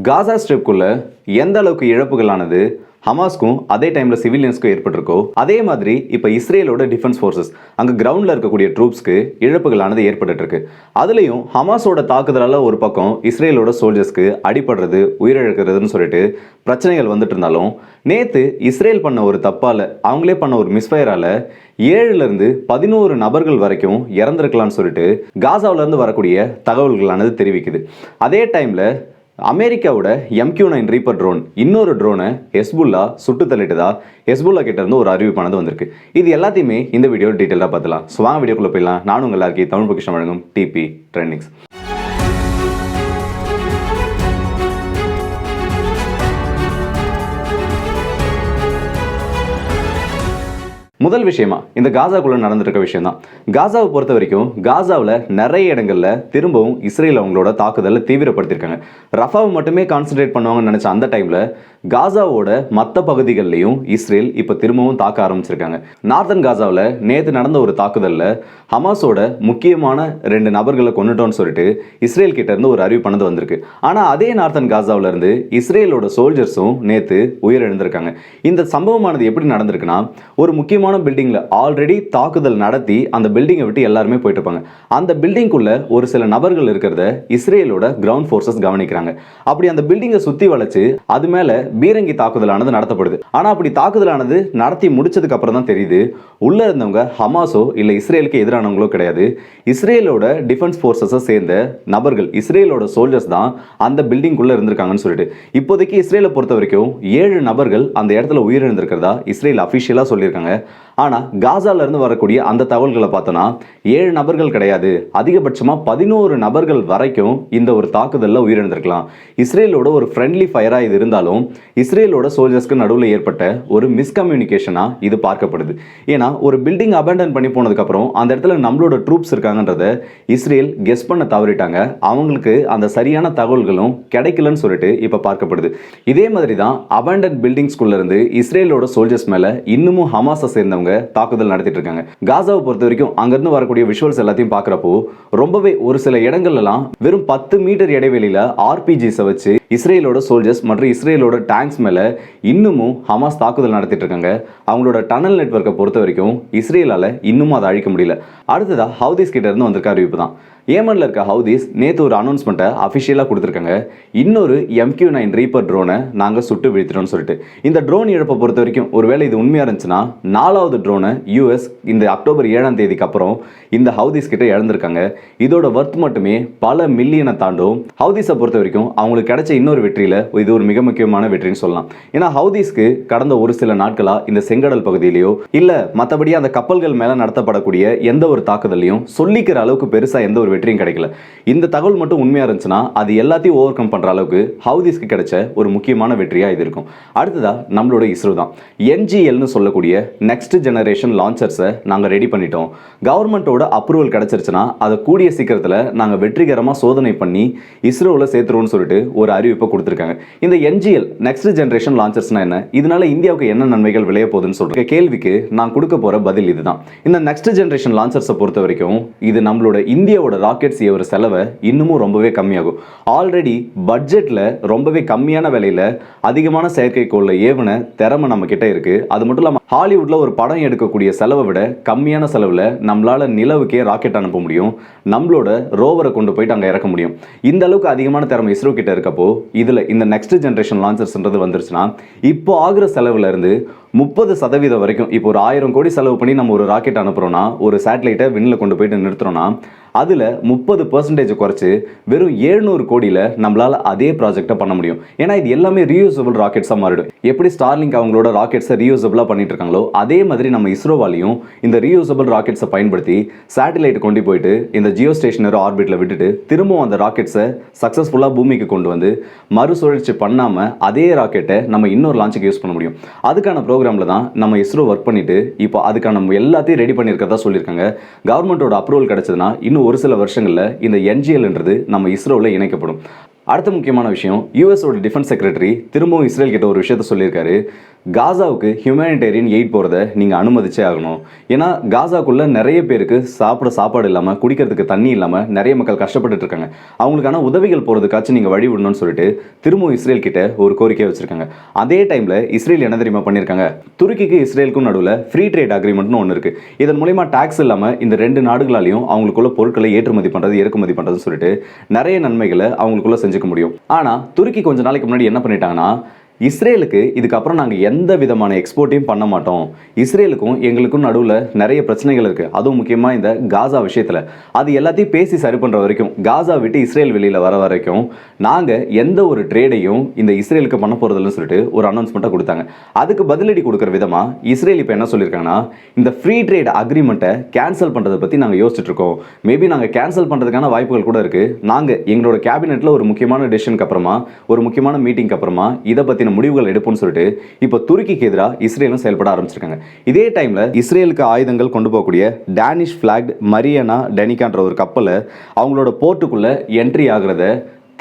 காசா ஸ்ட்ரிப்குள்ள எந்த அளவுக்கு இழப்புகளானது ஹமாஸ்க்கும் அதே டைமில் சிவிலியன்ஸ்க்கும் ஏற்பட்டிருக்கோ அதே மாதிரி இப்போ இஸ்ரேலோட டிஃபென்ஸ் ஃபோர்ஸஸ் அங்கே கிரவுண்டில் இருக்கக்கூடிய ட்ரூப்ஸ்க்கு இழப்புகளானது ஏற்பட்டு இருக்கு. அதுலேயும் ஹமாஸோட தாக்குதலால் ஒரு பக்கம் இஸ்ரேலோட சோல்ஜர்ஸ்க்கு அடிபடுறது உயிரிழக்கிறதுன்னு சொல்லிட்டு பிரச்சனைகள் வந்துட்டு இருந்தாலும் நேற்று இஸ்ரேல் பண்ண ஒரு தப்பால் அவங்களே பண்ண ஒரு மிஸ்ஃபயரால் 7லேருந்து 11 நபர்கள் வரைக்கும் இறந்திருக்கலாம்னு சொல்லிட்டு காசாவிலேருந்து வரக்கூடிய தகவல்களானது தெரிவிக்குது. அதே டைமில் அமெரிக்காவோட MQ-9 ரீப்பர் ட்ரோன் இன்னொரு ட்ரோனை ஹெஸ்புல்லா சுட்டு தள்ளிட்டதா ஹெஸ்புல்லா கிட்ட இருந்து ஒரு அறிவிப்பானது வந்திருக்கு. இது எல்லாத்தையுமே இந்த வீடியோ டீட்டெயிலாக பார்த்துலாம். ஸோ வாங்க வீடியோக்குள்ள போயிடலாம். நானும் உங்கள் எல்லாருக்கும் தமிழ் பொக்கிஷம் வழங்கும் டிபி ட்ரெண்டிங்ஸ். முதல் விஷயமா இந்த காசாக்குள்ள நடந்துட்டு இருக்க விஷயம் தான். காசாவை பொறுத்த வரைக்கும் காசாவில் நிறைய இடங்கள்ல திரும்பவும் இஸ்ரேல் அவங்களோட தாக்குதலை தீவிரப்படுத்திருக்காங்க. ரஃபாவை மட்டுமே கான்சென்ட்ரேட் பண்ணுவாங்கன்னு நினைச்ச அந்த டைம்ல காசாவோட மற்ற பகுதிகளிலையும் இஸ்ரேல் இப்போ திரும்பவும் தாக்க ஆரம்பிச்சிருக்காங்க. நார்த்தன் காசாவில் நேற்று நடந்த ஒரு தாக்குதலில் ஹமாஸோட முக்கியமான 2 நபர்களை கொண்டுட்டோன்னு சொல்லிட்டு இஸ்ரேல் கிட்ட இருந்து ஒரு அறிவிப்பானது வந்திருக்கு. ஆனால் அதே நார்த்தன் காசாவில இருந்து இஸ்ரேலோட சோல்ஜர்ஸும் நேற்று உயிரிழந்திருக்காங்க. இந்த சம்பவமானது எப்படி நடந்திருக்குன்னா, ஒரு முக்கியமான பில்டிங்ல ஆல்ரெடி தாக்குதல் நடத்தி அந்த பில்டிங்கை விட்டு எல்லாருமே போயிட்டு இருப்பாங்க. அந்த பில்டிங்குள்ள ஒரு சில நபர்கள் இருக்கிறத இஸ்ரேலோட கிரவுண்ட் ஃபோர்ஸஸ் கவனிக்கிறாங்க. அப்படி அந்த பில்டிங்கை சுத்தி வளைச்சு அது மேல பீரங்கி தாக்குதலானது நடத்தப்படுது. ஆனா அப்படி தாக்குதலானது நடத்தி முடிச்சதுக்கு அப்புறம் தான் தெரியுது, உள்ள இருந்தவங்க ஹமாஸோ இல்ல இஸ்ரேலுக்கு எதிரானவங்களோ கிடையாது. இஸ்ரேலோட டிஃபென்ஸ் ஃபோர்ஸஸை சேர்ந்த நபர்கள், இஸ்ரேலோட சோல்ஜர்ஸ் தான் அந்த பில்டிங்குள்ள இருந்திருக்காங்கன்னு சொல்லிட்டு இப்போதைக்கு இஸ்ரேலை பொறுத்த வரைக்கும் 7 நபர்கள் அந்த இடத்துல உயிரிழந்திருக்கிறதா இஸ்ரேல் அபிஷியலா சொல்லியிருக்காங்க. ஆனா காசால இருந்து வரக்கூடிய அந்த தகவல்களை பார்த்தோம்னா 7 நபர்கள் கிடையாது, அதிகபட்சமா 11 நபர்கள் வரைக்கும் இந்த ஒரு தாக்குதல்ல உயிரிழந்திருக்கலாம். இஸ்ரேலோட ஒரு ஃப்ரெண்ட்லி ஃபயரா இது இருந்தாலும் இஸ்ரேலோட சோல்ஜர்ஸ்க்கு நடுவில் ஏற்பட்ட ஒரு மிஸ்கம்யூனிகேஷனா இது பார்க்கப்படுது. ஏன்னா ஒரு பில்டிங் அபேண்டன் பண்ணி போனதுக்கு அப்புறம் அந்த இடத்துல நம்மளோட ட்ரூப்ஸ் இருக்காங்கன்றத இஸ்ரேல் கெஸ் பண்ண தவறிட்டாங்க. அவங்களுக்கு அந்த சரியான தகவல்களும் கிடைக்கலன்னு சொல்லிட்டு இப்ப பார்க்கப்படுது. இதே மாதிரி தான் அபேண்டன் பில்டிங்ஸ்குள்ள இருந்து இஸ்ரேலோட சோல்ஜர்ஸ் மேல இன்னமும் ஹமாஸை சேர்ந்தவங்க தாக்குதல் நடத்திட்டு இருக்காங்க. காசாவை பொறுத்த வரைக்கும் அங்கிருந்து வரக்கூடிய விஷுவல்ஸ் எல்லாத்தையும் பார்க்கறப்போ ரொம்பவே ஒரு சில இடங்கள்லாம் வெறும் 10 மீட்டர் இடைவெளியில RPGs வச்சு இஸ்ரேலோட சோல்ஜர்ஸ் மற்றும் இஸ்ரேலோட டேங்க்ஸ் மேல இன்னமும் ஹமாஸ் தாக்குதல் நடத்திட்டு இருக்காங்க. அவங்களோட டனல் நெட்வொர்க்கை பொறுத்த வரைக்கும் இஸ்ரேலால இன்னமும் அதை அழிக்க முடியல. அடுத்ததா ஹவுதிஸ் கிட்ட இருந்து வந்திருக்க அறிவிப்பு தான். ஏமன்ல இருக்க ஹவுதிஸ் நேற்று ஒரு அனௌன்ஸ்மெண்ட்டை அஃபிஷியலாக கொடுத்துருக்காங்க. இன்னொரு MQ-9 ரீப்பர் ட்ரோனை நாங்கள் சுட்டு வீழ்த்திட்டோம்னு சொல்லிட்டு. இந்த ட்ரோன் இழப்பை பொறுத்த வரைக்கும் ஒருவேளை இது உண்மையாக இருந்துச்சுன்னா 4வது ட்ரோனை US இந்த அக்டோபர் 7ஆம் தேதிக்கு அப்புறம் இந்த ஹவுதிஸ் கிட்ட இழந்திருக்காங்க. இதோட வர்த் மட்டுமே பல மில்லியனை தாண்டும். ஹவுதிஸை பொறுத்த வரைக்கும் அவங்களுக்கு கிடைச்ச இன்னொரு வெற்றியில் இது ஒரு மிக முக்கியமான வெற்றின்னு சொல்லலாம். ஏன்னா ஹவுதிஸ்க்கு கடந்த ஒரு சில நாட்களாக இந்த செங்கடல் பகுதியிலையோ இல்லை மற்றபடி அந்த கப்பல்கள் மேலே நடத்தப்படக்கூடிய எந்த ஒரு தாக்குதலையும் சொல்லிக்கிற அளவுக்கு பெருசாக எந்த ஒரு வெற்றியும் கிடைக்கல. இந்த தகவல் மட்டும் உண்மையா இருந்துச்சுன்னா அது எல்லாத்தையும் ஓவர் கம் பண்ற அளவுக்கு ஹவுதிஸ்க்கு கிடைச்ச ஒரு முக்கியமான வெற்றியா இது இருக்கும். அடுத்ததா நம்மளோட இஸ்ரோ தான். NGL சொல்லக்கூடிய நெக்ஸ்ட் ஜெனரேஷன் லான்ச்சர்ஸை நாங்கள் ரெடி பண்ணிட்டோம். கவர்மெண்டோட அப்ரூவல் கிடைச்சிருச்சுன்னா அதை கூடிய சீக்கிரத்தில் நாங்கள் வெற்றிகரமாக சோதனை பண்ணி இஸ்ரோவில் சேர்த்துருவோம்னு சொல்லிட்டு ஒரு அறிவிப்பை கொடுத்துருக்காங்க. இந்த NGL நெக்ஸ்ட் ஜெனரேஷன் லான்ச்சர்ஸ்னா என்ன, இதனால இந்தியாவுக்கு என்ன நன்மைகள் விளைய போகுதுன்னு சொல்ற கேள்விக்கு நான் கொடுக்க போற பதில் இதுதான். இந்த நெக்ஸ்ட் ஜெனரேஷன் லான்ச்சர்ஸை பொறுத்த வரைக்கும் இது நம்மளோட இந்தியாவோட ராக்கெட்ஸ் ஏவுற செலவை இன்னமும் ரொம்பவே கம்மியாகும். ஆல்ரெடி பட்ஜெட்ல ரொம்பவே கம்மியான விலையில அதிகமான செயற்கைக்கோள்ல ஏவுன திறமை நம்ம கிட்ட இருக்கு. அது மட்டும் இல்லாம ஹாலிவுட்ல ஒரு படம் எடுக்கக்கூடிய செலவை விட கம்மியான செலவுல நம்மளால நிலவுக்கே ராக்கெட் அனுப்ப முடியும். நம்மளோட ரோவரை கொண்டு போயிட்டு அங்க இறக்க முடியும். இந்த அளவுக்கு அதிகமான திறமை இஸ்ரோ கிட்ட இருக்கப்போ இதுல இந்த நெக்ஸ்ட் ஜெனரேஷன் லான்ச்சர்ஸ்ன்றது வந்துருச்சுன்னா இப்போ ஆகிற செலவுல இருந்து 30% வரைக்கும், இப்போ ஒரு 1000 கோடி செலவு பண்ணி நம்ம ஒரு ராக்கெட் அனுப்புறோம்னா ஒரு சேட்டலைட்டை விண்ணில் கொண்டு போயிட்டு நிறுத்துறோம்னா அதில் 30% குறைச்சி வெறும் 700 கோடியில் நம்மளால் அதே ப்ராஜெக்டை பண்ண முடியும். ஏன்னா இது எல்லாமே ரீயூசபிள் ராக்கெட்ஸாக மாறிடும். எப்படி ஸ்டார்லிங்க் அவங்களோட ராக்கெட்ஸை ரீயூசபிளாக பண்ணிட்டு இருக்காங்களோ அதே மாதிரி நம்ம இஸ்ரோவாலையும் இந்த ரீயூசபிள் ராக்கெட்ஸை பயன்படுத்தி சேட்டலைட் கொண்டு போயிட்டு இந்த ஜியோ ஸ்டேஷனரி ஆர்பிட்டில் விட்டுட்டு திரும்பவும் அந்த ராக்கெட்ஸை சக்ஸஸ்ஃபுல்லாக பூமிக்கு கொண்டு வந்து மறுசுழற்சி பண்ணாமல் அதே ராக்கெட்டை நம்ம இன்னொரு லான்ச்சுக்கு யூஸ் பண்ண முடியும். அதுக்கான ப்ரோக்ராமில் தான் நம்ம இஸ்ரோ ஒர்க் பண்ணிட்டு இப்போ அதுக்கான எல்லாத்தையும் ரெடி பண்ணியிருக்கிறதா சொல்லியிருக்காங்க. கவர்மெண்ட்டோட அப்ரூவல் கிடைச்சதுன்னா இன்னும் ஒரு சில வருஷங்களில் இந்த NGLன்றது நம்ம இஸ்ரோவில் இணைக்கப்படும். அடுத்த முக்கியமான விஷயம், யூஎஸோட டிஃபென்ஸ் செக்ரட்டரி திரும்பவும் இஸ்ரேல் கிட்ட ஒரு விஷயத்த சொல்லியிருக்காரு. காசாவுக்கு ஹியூமனிடேரியன் எய்ட் போகிறத நீங்கள் அனுமதிச்சே ஆகணும். ஏன்னா காசாக்குள்ளே நிறைய பேருக்கு சாப்பாடு இல்லாமல், குடிக்கிறதுக்கு தண்ணி இல்லாமல் நிறைய மக்கள் கஷ்டப்பட்டுட்டு இருக்காங்க. அவங்களுக்கான உதவிகள் போகிறதுக்காச்சும் நீங்கள் வழி விடணும்னு சொல்லிட்டு திரும்பவும் இஸ்ரேல் கிட்ட ஒரு கோரிக்கையை வச்சிருக்காங்க. அதே டைமில் இஸ்ரேல் என்ன தெரியுமா பண்ணியிருக்காங்க, துருக்கிக்கு இஸ்ரேலுக்கும் நடுவில் ஃப்ரீ ட்ரேட் அக்ரிமெண்ட்னு ஒன்று இருக்குது. இதன் மூலமா டாக்ஸ் இல்லாமல் இந்த ரெண்டு நாடுகளாலையும் அவங்களுக்குள்ள பொருட்களை ஏற்றுமதி பண்ணுறது, இறக்குமதி பண்ணுறதுன்னு சொல்லிட்டு நிறைய நன்மைகளை அவங்களுக்குள்ள செஞ்சுக்க முடியும். ஆனால் துருக்கி கொஞ்ச நாளைக்கு முன்னாடி என்ன பண்ணிட்டாங்கன்னா, இஸ்ரேலுக்கு இதுக்கப்புறம் நாங்கள் எந்த விதமான எக்ஸ்போர்ட்டையும் பண்ண மாட்டோம், இஸ்ரேலுக்கும் எங்களுக்கும் நடுவில் நிறைய பிரச்சனைகள் இருக்குது, அதுவும் முக்கியமாக இந்த காசா விஷயத்தில், அது எல்லாத்தையும் பேசி சரி பண்ணுற வரைக்கும், காசா விட்டு இஸ்ரேல் வெளியில் வர வரைக்கும் நாங்கள் எந்த ஒரு ட்ரேடையும் இந்த இஸ்ரேலுக்கு பண்ண போகிறதில்லன்னு சொல்லிட்டு ஒரு அனௌன்ஸ்மெண்ட்டை கொடுத்தாங்க. அதுக்கு பதிலடி கொடுக்குற விதமாக இஸ்ரேல் இப்போ என்ன சொல்லியிருக்காங்கன்னா, இந்த ஃப்ரீ ட்ரேட் அக்ரிமெண்ட்டை கேன்சல் பண்ணுறதை பற்றி நாங்கள் யோசிச்சுட்டு இருக்கோம். மேபி நாங்கள் கேன்சல் பண்ணுறதுக்கான வாய்ப்புகள் கூட இருக்குது. நாங்கள் எங்களோட கேபினெட்டில் ஒரு முக்கியமான டெசிஷனுக்கு அப்புறமா, ஒரு முக்கியமான மீட்டிங்க்கு அப்புறமா இதை பற்றி முடிவுகள் எடுப்போம்னு சொல்லிட்டு இப்போ துருக்கிக்கு எதிராக இஸ்ரேலும் செயல்பட ஆரம்பிச்சிருக்காங்க. இதே டைம்ல இஸ்ரேலுக்கு ஆயுதங்கள் கொண்டு போகக்கூடிய டேனிஷ் பிளாக்ட் மரியனா டெனிகான்ற ஒரு கப்பலை அவங்களோட போர்ட்டுக்குள்ள என்ட்ரி ஆகிறத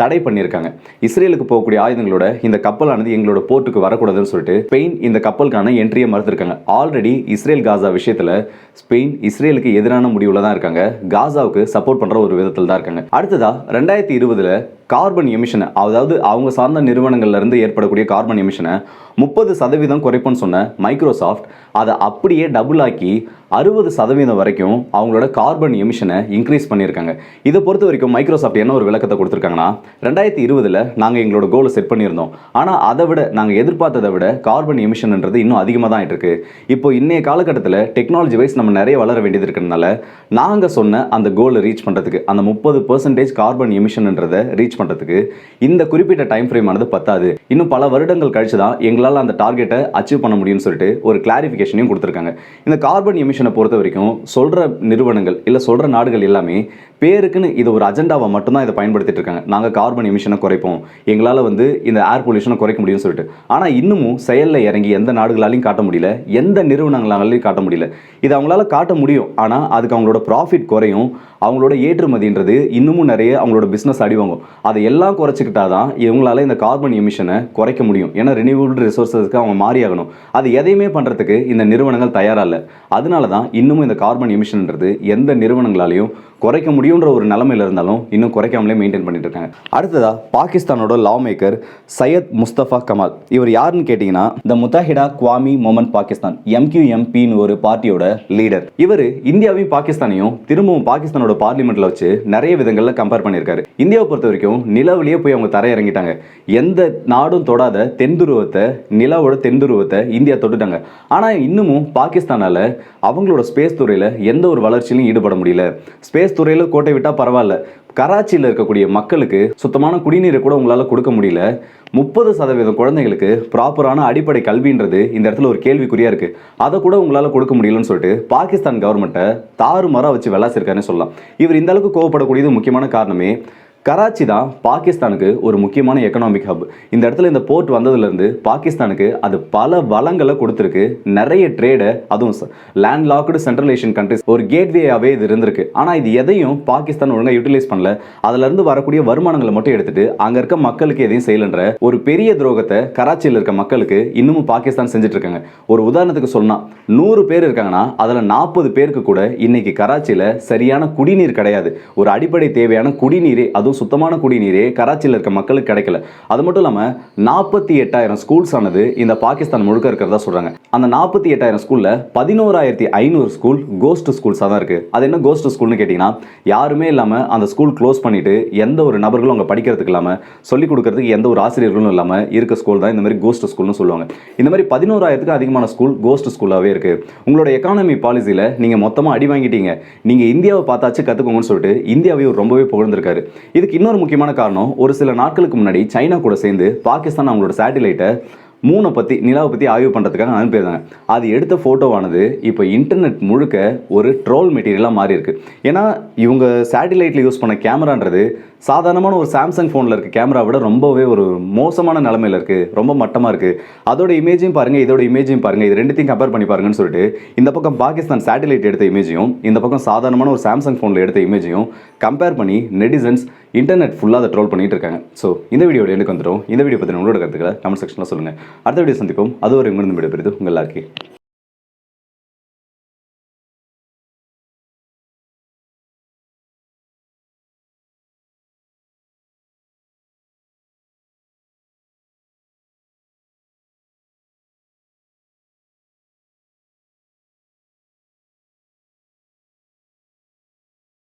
தடை பண்ணியிருக்காங்க. இஸ்ரேலுக்கு போகக்கூடிய ஆயுதங்களோட இந்த கப்பலானது எங்களோட போர்ட்டுக்கு வரக்கூடாதுன்னு சொல்லிட்டு ஸ்பெயின் இந்த கப்பலுக்கான என்ட்ரியை மறுத்திருக்காங்க. ஆல்ரெடி இஸ்ரேல் காசா விஷயத்தில் ஸ்பெயின் இஸ்ரேலுக்கு எதிரான முடிவில் தான் இருக்காங்க, காசாவுக்கு சப்போர்ட் பண்ணுற ஒரு விதத்தில் தான் இருக்காங்க. அடுத்ததா 2020 கார்பன் எமிஷனை, அதாவது அவங்க சார்ந்த நிறுவனங்கள்ல இருந்து ஏற்படக்கூடிய கார்பன் எமிஷனை 30% குறைப்புன்னு சொன்ன மைக்ரோசாஃப்ட் அதை அப்படியே டபுள் ஆக்கி 60% வரைக்கும் அவங்களோட கார்பன் எமிஷனை இன்க்ரீஸ் பண்ணியிருக்காங்க. இதை பொறுத்த வரைக்கும் மைக்ரோசாஃப்ட் என்ன ஒரு விளக்கத்தை கொடுத்துருக்காங்கன்னா, 2020 நாங்கள் எங்களோட கோலை செட் பண்ணியிருந்தோம், ஆனால் அதை விட நாங்கள் எதிர்பார்த்ததை விட கார்பன் எமிஷன்ன்றது இன்னும் அதிகமாக தான் ஆகிட்டு இருக்கு. இப்போ இன்னைய காலகட்டத்தில் டெக்னாலஜி வைஸ் நம்ம நிறைய வளர வேண்டியது இருக்கிறதுனால நாங்கள் சொன்ன அந்த கோலை ரீச் பண்ணுறதுக்கு, அந்த 30% கார்பன் எமிஷன்ன்றதை ரீச் பண்ணுறதுக்கு இந்த குறிப்பிட்ட டைம் ஃப்ரேம் ஆனது பத்தாது, இன்னும் பல வருடங்கள் கழிச்சு தான் எங்களால் அந்த டார்கெட்டை அச்சீவ் பண்ண முடியும்னு சொல்லிட்டு ஒரு கிளாரிஃபிகேஷனையும் கொடுத்துருக்காங்க. இந்த கார்பன் எமிஷனை பொறுத்த வரைக்கும் சொல்கிற நிறுவனங்கள் இல்லை சொல்கிற நாடுகள் எல்லாமே பேருக்குன்னு இது ஒரு அஜெண்டாவை மட்டும்தான் இதை பயன்படுத்திட்டு இருக்காங்க. நாங்கள் கார்பன் எமிஷனை குறைப்போம், எங்களால் இந்த ஏர் பொல்யூஷனை குறைக்க முடியும்னு சொல்லிட்டு. ஆனால் இன்னமும் செயலில் இறங்கி எந்த நாடுகளாலையும் காட்ட முடியல, எந்த நிறுவனங்களாலையும் காட்ட முடியல. இது அவங்களால காட்ட முடியும், ஆனால் அதுக்கு அவங்களோட ப்ராஃபிட் குறையும், அவங்களோட ஏற்றுமதின்றது இன்னமும் நிறைய அவங்களோட பிஸ்னஸ் அடிவாங்கும். அதை எல்லாம் குறைச்சிக்கிட்டா தான் இவங்களால இந்த கார்பன் எமிஷனை குறைக்க முடியும். ஏன்னா ரினியூவபிள் ரிசோர்ஸஸ்க்கு அவங்க மாறி ஆகணும். அது எதையுமே பண்ணுறதுக்கு இந்த நிறுவனங்கள் தயாராக இல்லை. அதனால தான் இன்னமும் இந்த கார்பன் எமிஷன்ன்றது எந்த நிறுவனங்களாலையும் குறைக்க முடியுன்ற ஒரு நிலைமையில் இருந்தாலும் இன்னும் குறைக்காமலே மெயின்டைன் பண்ணிட்டு இருக்காங்க. அடுத்ததா பாகிஸ்தானோட லா மேக்கர் சையத் முஸ்தபா கமால். இவர் யாருன்னு கேட்டிங்கன்னா, த முத்தாஹிடா குவாமி மொமெண்ட் பாகிஸ்தான் MQMPன்னு ஒரு பார்ட்டியோட லீடர். இவர் இந்தியாவையும் பாகிஸ்தானையும் திரும்பவும் பாகிஸ்தானோட பார்லிமெண்ட்ல வச்சு நிறைய விதங்களில் கம்பேர் பண்ணியிருக்காரு. இந்தியாவை பொறுத்த வரைக்கும் நிலவுலேயே போய் அவங்க தரையிறங்கிட்டாங்க. எந்த நாடும் தொடாத தென்துருவத்தை, நிலாவோட தென்துருவத்தை இந்தியா தொட்டுட்டாங்க. ஆனால் இன்னமும் பாகிஸ்தானால அவங்களோட ஸ்பேஸ் துறையில் எந்த ஒரு வளர்ச்சியிலும் ஈடுபட முடியல. ஸ்பேஸ் துறையில் கோட்டை விட்டால் பரவாயில்ல, கராச்சியில் இருக்கக்கூடிய மக்களுக்கு சுத்தமான குடிநீரை கூட உங்களால் கொடுக்க முடியல. 30% குழந்தைங்களுக்கு ப்ராப்பரான அடிப்படை கல்வின்றது இந்த இடத்துல ஒரு கேள்விக்குறியா இருக்கு. அதை கூட உங்களால் கொடுக்க முடியலன்னு சொல்லிட்டு பாகிஸ்தான் கவர்மெண்ட்டை தாறுமாறாக வச்சு விளாசிருக்காருன்னு சொல்லலாம். இவர் இந்த அளவுக்கு கோவப்படக்கூடியது முக்கியமான காரணமே கராச்சி தான் பாகிஸ்தானுக்கு ஒரு முக்கியமான எக்கனாமிக் ஹப். இந்த இடத்துல இந்த போர்ட் வந்ததுலேருந்து பாகிஸ்தானுக்கு அது பல வளங்களை கொடுத்துருக்கு, நிறைய ட்ரேடை, அதுவும் land logged central Asian countries ஒரு கேட்வேயாகவே இது இருந்திருக்கு. ஆனால் இது எதையும் பாகிஸ்தான் ஒழுங்காக யூட்டிலைஸ் பண்ணல. அதிலிருந்து வரக்கூடிய வருமானங்களை மட்டும் எடுத்துட்டு அங்கே இருக்க மக்களுக்கு எதையும் செய்யலன்ற ஒரு பெரிய துரோகத்தை கராச்சியில் இருக்க மக்களுக்கு இன்னமும் பாகிஸ்தான் செஞ்சுட்டு இருக்காங்க. ஒரு உதாரணத்துக்கு சொன்னால் 100 பேர் இருக்காங்கன்னா அதில் 40 பேருக்கு கூட இன்னைக்கு கராச்சியில் சரியான குடிநீர் கிடையாது. ஒரு அடிப்படை தேவையான குடிநீரே, அதுவும் சுத்தமான குடிநீரே கராச்சியில் இருக்க மக்களுக்கு கிடைக்கல. அது மட்டும் இல்லாமல் 48,000 ஸ்கூல்ஸ் ஆனது இந்த பாகிஸ்தான் முழுக்க இருக்கிறதா சொல்றாங்க. அந்த 48,000 ஸ்கூல்ல 11,500 ஸ்கூல் கோஸ்ட் ஸ்கூல்ஸாக தான் இருக்கு. அது என்ன கோஸ்ட் ஸ்கூல்னு கேட்டிங்கன்னா, யாருமே இல்லாமல் அந்த ஸ்கூல் க்ளோஸ் பண்ணிட்டு எந்த ஒரு நபர்களும் அங்கே படிக்கிறதுக்கு இல்லாமல், சொல்லிக் கொடுக்கறதுக்கு எந்த ஒரு ஆசிரியர்களும் இல்லாமல் இருக்க ஸ்கூல் தான் இந்த மாதிரி கோஸ்ட் ஸ்கூல்னு சொல்லுவாங்க. இந்த மாதிரி 11,000க்கு அதிகமான ஸ்கூல் கோஸ்ட் ஸ்கூலாகவே இருக்கு. உங்களோட எக்கானமி பாலிசியில் நீங்கள் மொத்தமாக அடி வாங்கிட்டீங்க, நீங்கள் இந்தியாவை பார்த்தாச்சு கற்றுக்கோங்கன்னு சொல்லிட்டு இந்தியாவையும் ரொம்பவே புகழ்ந்திருக்காரு. இதுக்கு இன்னொரு முக்கியமான காரணம், ஒரு சில நாட்களுக்கு முன்னாடி சைனா கூட சேர்ந்து பாகிஸ்தான் அவங்களோட சேட்டிலைட்டை மூணை பற்றி, நிலாவை பற்றி ஆய்வு பண்ணுறதுக்காக அனுப்பியிருந்தாங்க. அது எடுத்த ஃபோட்டோவானது இப்போ இன்டர்நெட் முழுக்க ஒரு ட்ரோல் மெட்டீரியலாக மாறி இருக்கு. ஏன்னா இவங்க சேட்டிலைட்டில் யூஸ் பண்ண கேமரான்றது சாதாரணமான ஒரு சாம்சங் ஃபோனில் இருக்க கேமரா விட ரொம்பவே ஒரு மோசமான நிலமையில் இருக்குது, ரொம்ப மட்டமாக இருக்குது. அதோட இமேஜையும் பாருங்கள், இதோட இமேஜையும் பாருங்கள், இது ரெண்டுத்தையும் கம்பேர் பண்ணி பாருங்கன்னு சொல்லிட்டு இந்த பக்கம் பாகிஸ்தான் சேட்டிலைட் எடுத்த இமேஜையும் இந்த பக்கம் சாதாரணமான ஒரு சாம்சங் ஃபோனில் எடுத்த இமேஜையும் கம்பேர் பண்ணி நெட்டிசன்ஸ் இன்டர்நெட் ஃபுல்லாக அதை ட்ரோல் பண்ணிட்டு இருக்காங்க. ஸோ இந்த வீடியோட எனக்கு வந்துடும். இந்த வீடியோ பற்றி உங்களோட கருத்துக்களை கமெண்ட் செக்ஷனில் சொல்லுங்கள். அடுத்த வீடியோ சந்திப்போம். அது ஒரு இங்கிருந்து விடைபெறுது உங்கள் லாக்கி.